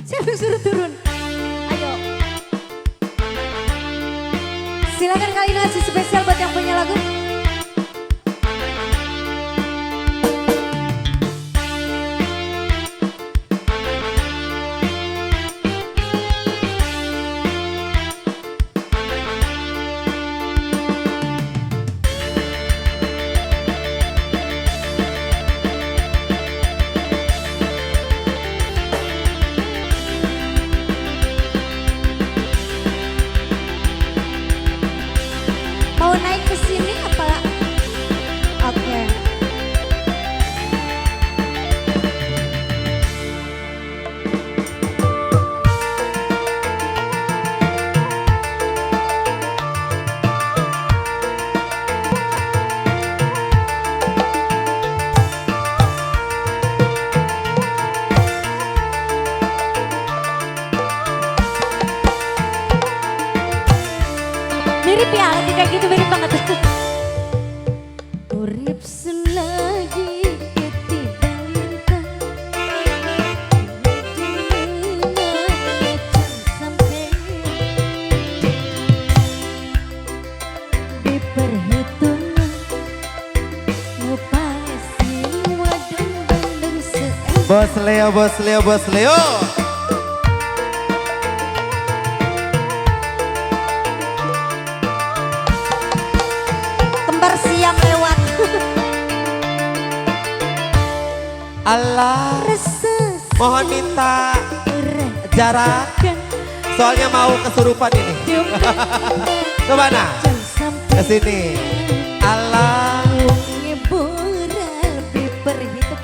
Siapa yang suruh turun? Ayo. Silakan kali nasi spesial buat yang punya lagu. Mau naik ke sini apa? Oke. Mirip ya, lagi kayak gitu mirip banget. Urip sun lagi ketibangan sampai di perhitungan ngupai semua dan bandeng Bos Leo, Bos Leo, Bos Leo. kembar siang lewat. Allah, Rasa mohon minta jarak. kan Soalnya mau kesurupan ini. Kemana? Ke sini. Allah.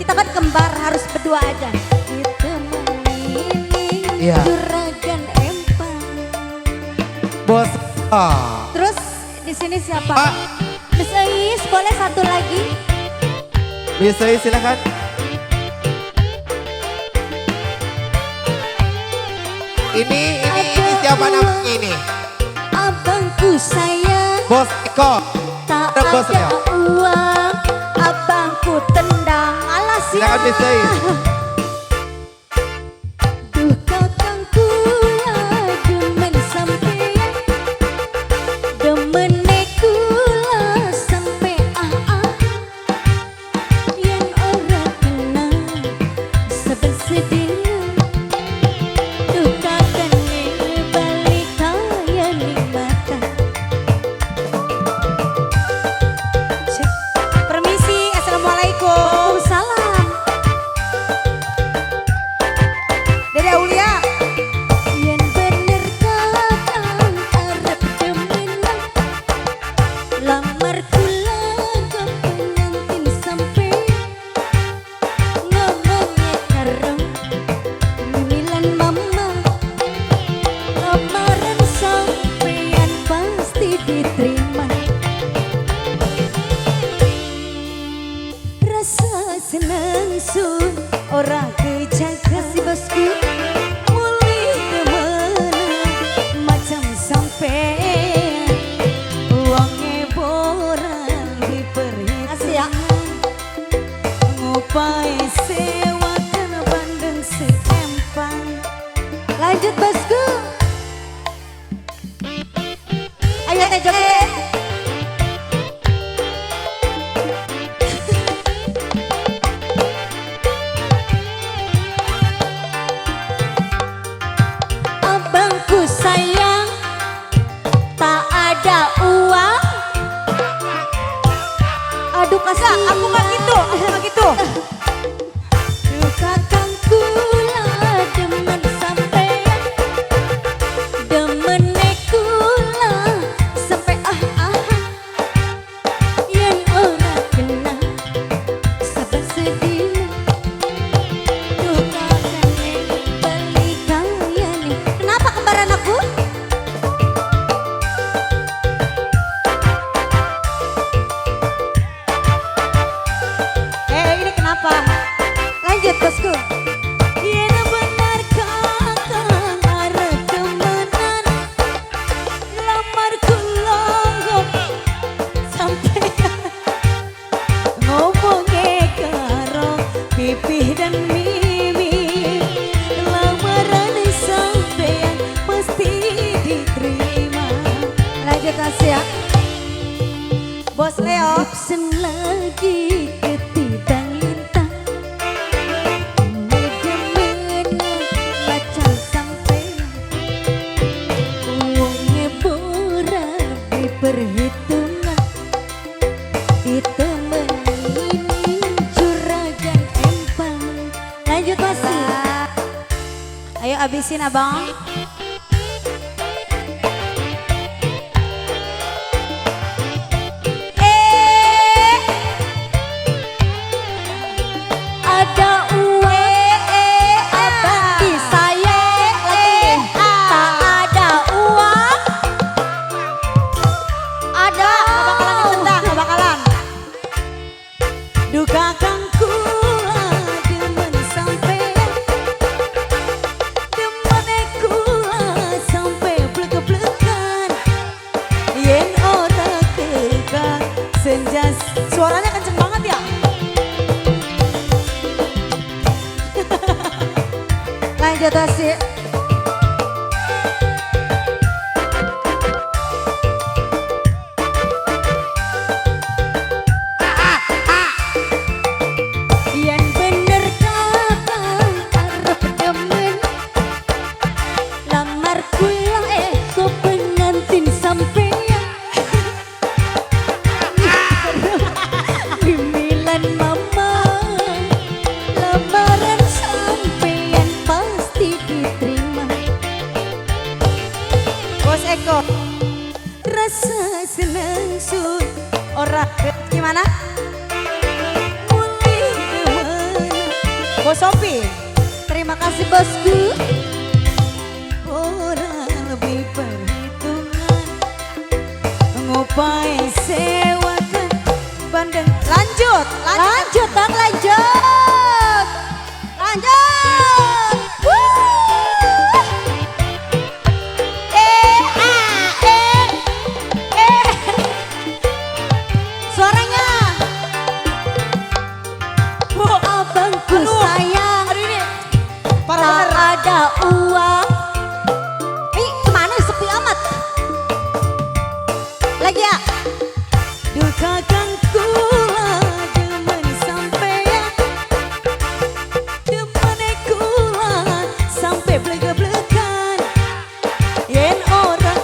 Kita kan kembar harus berdua aja. Ditemani Iya. juragan empang. Bos. Oh. Terus di sini siapa? Ah. Miss Ais, boleh satu lagi? Bisa silakan. Ini siapa namanya ini? Abangku sayang, Bos Eko. tak Ada bos ada ya? uang. Abangku tendang, alas ya. Silakan Miss Ais. Duh kakangku lah demen sampean, demeneku lah sampe yang ora kenal saben sedih. Duh kakane balik kaya nikmata. Cek. Permisi, assalamualaikum. Waalaikumsalam. Dede Aulia. Yen bener kakang arep demenan, lamar kula kepengantin sampe ngomongnya karo mimilan mama. Lamaran sampean pasti diterima. Rasa senang sun ora kejaga si bosku. Mulai demenan macam sampean, uangnya boran diperhitungan. Ngupai sewa dan bandeng seempang. Lanjut bosku. Ayo teh joget. Abangku sayang, tak ada uang. Aduh kasih, aku nggak gitu, nggak gitu. Duh kakangku lah demen sampean, demeneku lah sampai bosen lagi ketiban lintang. Demen baca sampai uangnya berapi perhitungan. Ditemenin juragan empang. Lanjut masih. Ayo abisin abang. Ada uang, abang di saya tak ada uang. Ada, gak bakalan. Duka kang kula demen sampean, demen kula sampai blek-blekan. Yen ora kekan senja. Suaranya kenceng banget ya. Lanjut asik. Yang bener kakang arep demen lamar kula kok pengantin sampean. Pimilan mama lamaran sampean pasti diterima. Bos Eko rasa senang sun ora gimana? Bos Sopi, terima kasih bosku. Orang lebih perhitungan, ngopai sewakan bandeng. Lanjut, lanjut bang, lanjut, lanjut. Suaranya. Abangku sayang, tak ada uang. Kemana sepi amat? Lagi ya. Duka kang kula demen sampean, demen kula sampai blek-blekan. Yen ora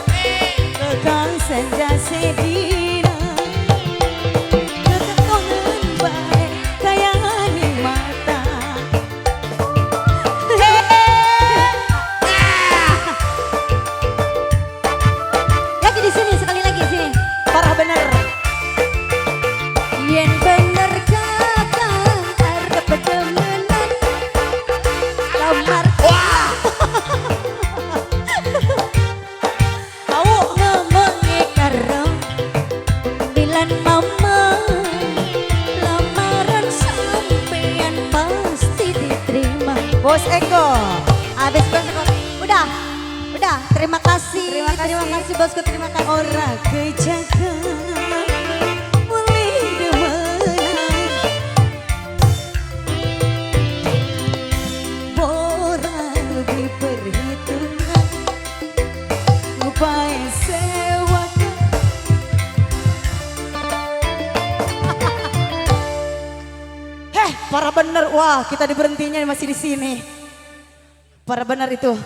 kekang senja sedina, ketetongan baik kaya ning mata. Lagi di sini, sekali lagi sini. Parah bener. Yen bener kakang arep demenan lamar. Tahu ngomongnya karo bilan mama lamaran sampean pasti diterima. Bos Eko, habis bos Eko. Udah. Terima kasih bosku, terima kasih. Ora kejaga mulai demenan, borang lebih perhitungan, ngupai sewakan. Parah bener. Wah, kita diberhentinya masih di sini. Parah bener itu.